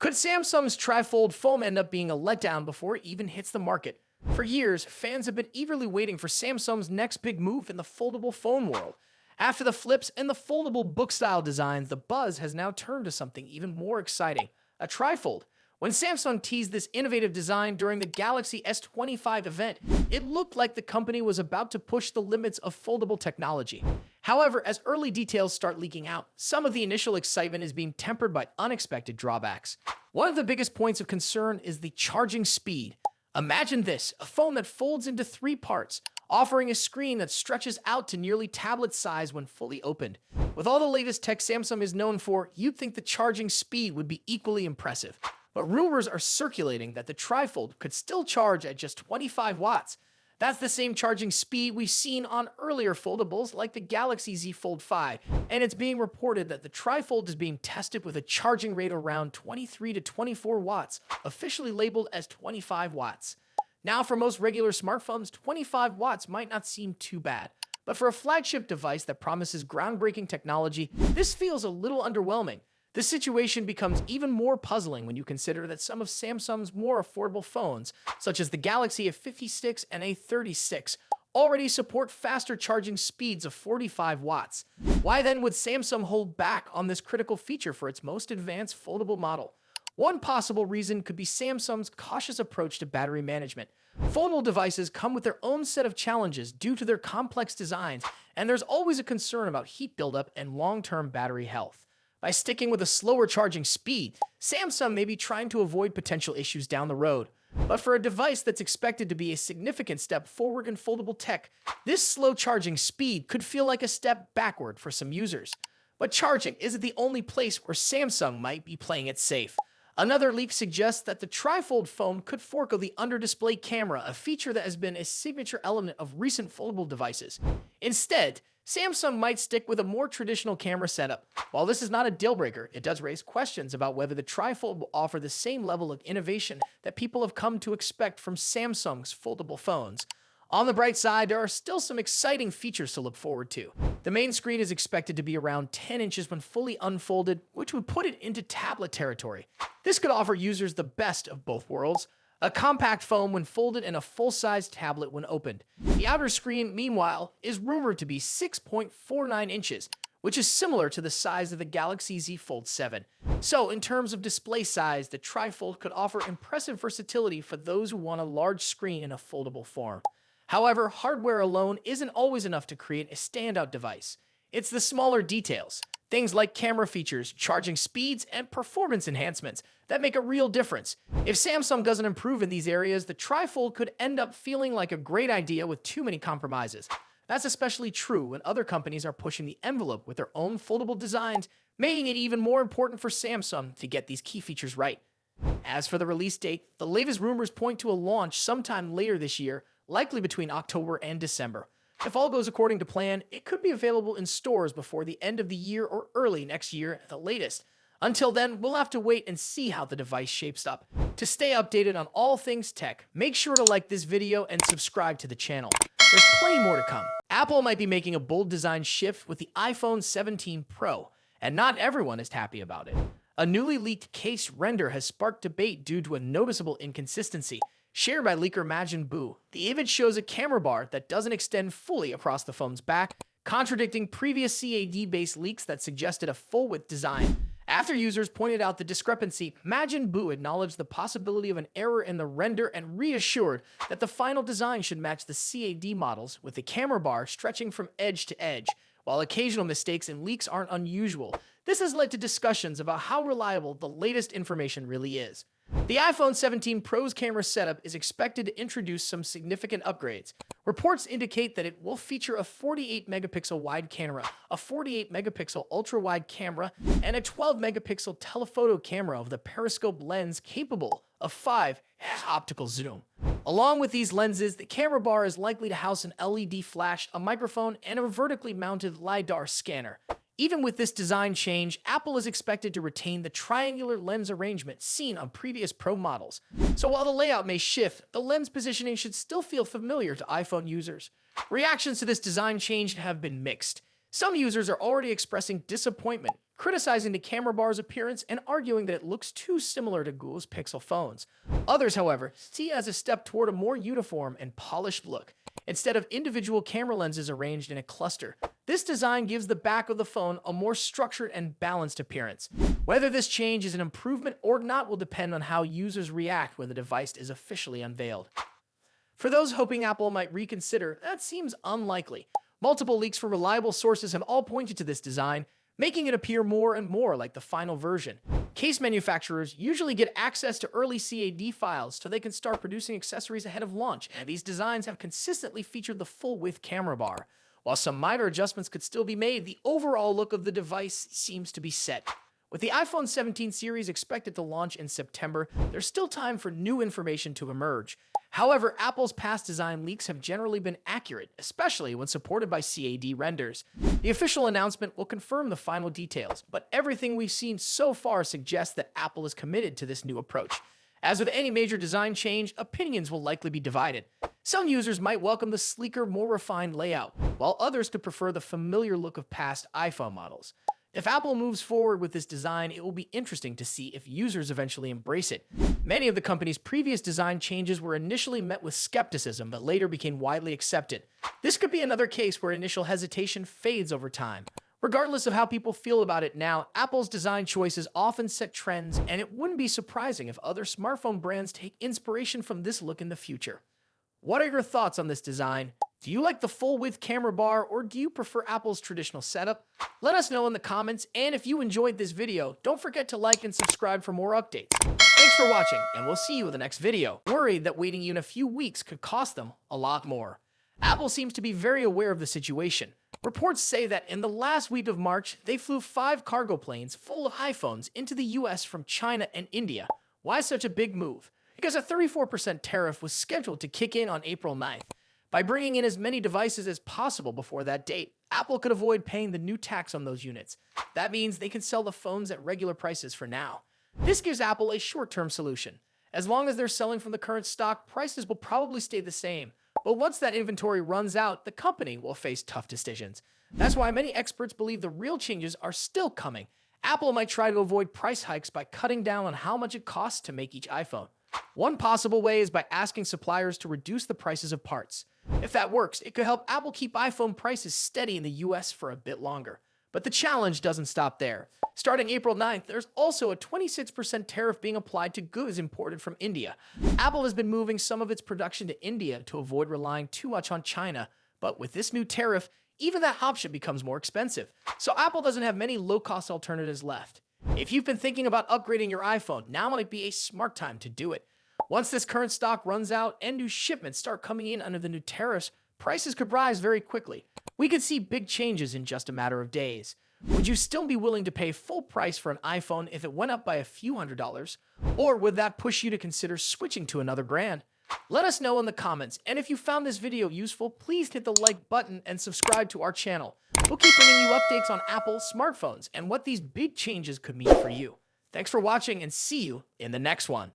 Could Samsung's trifold phone end up being a letdown before it even hits the market? For years, fans have been eagerly waiting for Samsung's next big move in the foldable phone world. After the flips and the foldable book-style designs, the buzz has now turned to something even more exciting, a trifold. When Samsung teased this innovative design during the Galaxy S25 event, it looked like the company was about to push the limits of foldable technology. However, as early details start leaking out, some of the initial excitement is being tempered by unexpected drawbacks. One of the biggest points of concern is the charging speed. Imagine this, a phone that folds into 3 parts, offering a screen that stretches out to nearly tablet size when fully opened. With all the latest tech Samsung is known for, you'd think the charging speed would be equally impressive. But rumors are circulating that the trifold could still charge at just 25 watts. That's the same charging speed we've seen on earlier foldables like the Galaxy Z Fold 5, and it's being reported that the trifold is being tested with a charging rate around 23 to 24 watts, officially labeled as 25 watts. Now, for most regular smartphones, 25 watts might not seem too bad. But for a flagship device that promises groundbreaking technology, this feels a little underwhelming. The situation becomes even more puzzling when you consider that some of Samsung's more affordable phones, such as the Galaxy A56 and A36, already support faster charging speeds of 45 watts. Why then would Samsung hold back on this critical feature for its most advanced foldable model? One possible reason could be Samsung's cautious approach to battery management. Foldable devices come with their own set of challenges due to their complex designs, and there's always a concern about heat buildup and long-term battery health. By sticking with a slower charging speed, Samsung may be trying to avoid potential issues down the road. But for a device that's expected to be a significant step forward in foldable tech, this slow charging speed could feel like a step backward for some users. But charging isn't the only place where Samsung might be playing it safe. Another leak suggests that the trifold phone could forego the under-display camera, a feature that has been a signature element of recent foldable devices. Instead, Samsung might stick with a more traditional camera setup. While this is not a deal-breaker, it does raise questions about whether the trifold will offer the same level of innovation that people have come to expect from Samsung's foldable phones. On the bright side, there are still some exciting features to look forward to. The main screen is expected to be around 10 inches when fully unfolded, which would put it into tablet territory. This could offer users the best of both worlds. A compact phone when folded and a full-sized tablet when opened. The outer screen, meanwhile, is rumored to be 6.49 inches, which is similar to the size of the Galaxy Z Fold 7. So, in terms of display size, the trifold could offer impressive versatility for those who want a large screen in a foldable form. However, hardware alone isn't always enough to create a standout device. It's the smaller details, things like camera features, charging speeds, and performance enhancements that make a real difference. If Samsung doesn't improve in these areas, the trifold could end up feeling like a great idea with too many compromises. That's especially true when other companies are pushing the envelope with their own foldable designs, making it even more important for Samsung to get these key features right. As for the release date, the latest rumors point to a launch sometime later this year, likely between October and December. If all goes according to plan, it could be available in stores before the end of the year or early next year at the latest. Until then, we'll have to wait and see how the device shapes up. To stay updated on all things tech, make sure to like this video and subscribe to the channel. There's plenty more to come. Apple might be making a bold design shift with the iPhone 17 Pro, and not everyone is happy about it. A newly leaked case render has sparked debate due to a noticeable inconsistency. Shared by leaker Majin Buu, the image shows a camera bar that doesn't extend fully across the phone's back, contradicting previous CAD-based leaks that suggested a full-width design. After users pointed out the discrepancy, Majin Buu acknowledged the possibility of an error in the render and reassured that the final design should match the CAD models, with the camera bar stretching from edge to edge. While occasional mistakes and leaks aren't unusual, this has led to discussions about how reliable the latest information really is. The iPhone 17 Pro's camera setup is expected to introduce some significant upgrades. Reports indicate that it will feature a 48-megapixel wide camera, a 48-megapixel ultra-wide camera, and a 12-megapixel telephoto camera with a periscope lens capable of 5 optical zoom. Along with these lenses, the camera bar is likely to house an LED flash, a microphone, and a vertically mounted LiDAR scanner. Even with this design change, Apple is expected to retain the triangular lens arrangement seen on previous Pro models. So while the layout may shift, the lens positioning should still feel familiar to iPhone users. Reactions to this design change have been mixed. Some users are already expressing disappointment, criticizing the camera bar's appearance and arguing that it looks too similar to Google's Pixel phones. Others, however, see it as a step toward a more uniform and polished look, instead of individual camera lenses arranged in a cluster. This design gives the back of the phone a more structured and balanced appearance. Whether this change is an improvement or not will depend on how users react when the device is officially unveiled. For those hoping Apple might reconsider, that seems unlikely. Multiple leaks from reliable sources have all pointed to this design, making it appear more and more like the final version. Case manufacturers usually get access to early CAD files so they can start producing accessories ahead of launch, and these designs have consistently featured the full-width camera bar. While some minor adjustments could still be made, the overall look of the device seems to be set. With the iPhone 17 series expected to launch in September, there's still time for new information to emerge. However, Apple's past design leaks have generally been accurate, especially when supported by CAD renders. The official announcement will confirm the final details, but everything we've seen so far suggests that Apple is committed to this new approach. As with any major design change, opinions will likely be divided. Some users might welcome the sleeker, more refined layout, while others could prefer the familiar look of past iPhone models. If Apple moves forward with this design, it will be interesting to see if users eventually embrace it. Many of the company's previous design changes were initially met with skepticism, but later became widely accepted. This could be another case where initial hesitation fades over time. Regardless of how people feel about it now, Apple's design choices often set trends, and it wouldn't be surprising if other smartphone brands take inspiration from this look in the future. What are your thoughts on this design? Do you like the full-width camera bar, or do you prefer Apple's traditional setup? Let us know in the comments, and if you enjoyed this video, don't forget to like and subscribe for more updates. Thanks for watching, and we'll see you in the next video. Worried that waiting even a few weeks could cost them a lot more. Apple seems to be very aware of the situation. Reports say that in the last week of March, they flew 5 cargo planes full of iPhones into the US from China and India. Why such a big move? Because a 34% tariff was scheduled to kick in on April 9th. By bringing in as many devices as possible before that date, Apple could avoid paying the new tax on those units. That means they can sell the phones at regular prices for now. This gives Apple a short-term solution. As long as they're selling from the current stock, prices will probably stay the same. But once that inventory runs out, the company will face tough decisions. That's why many experts believe the real changes are still coming. Apple might try to avoid price hikes by cutting down on how much it costs to make each iPhone. One possible way is by asking suppliers to reduce the prices of parts. If that works, it could help Apple keep iPhone prices steady in the US for a bit longer. But the challenge doesn't stop there. Starting April 9th, there's also a 26% tariff being applied to goods imported from India. Apple has been moving some of its production to India to avoid relying too much on China, but with this new tariff, even that option becomes more expensive. So Apple doesn't have many low-cost alternatives left. If you've been thinking about upgrading your iPhone, now might be a smart time to do it. Once this current stock runs out and new shipments start coming in under the new tariffs, prices could rise very quickly. We could see big changes in just a matter of days. Would you still be willing to pay full price for an iPhone if it went up by a few $100s? Or would that push you to consider switching to another brand? Let us know in the comments, and if you found this video useful, please hit the like button and subscribe to our channel. We'll keep bringing you updates on Apple smartphones and what these big changes could mean for you. Thanks for watching, and see you in the next one.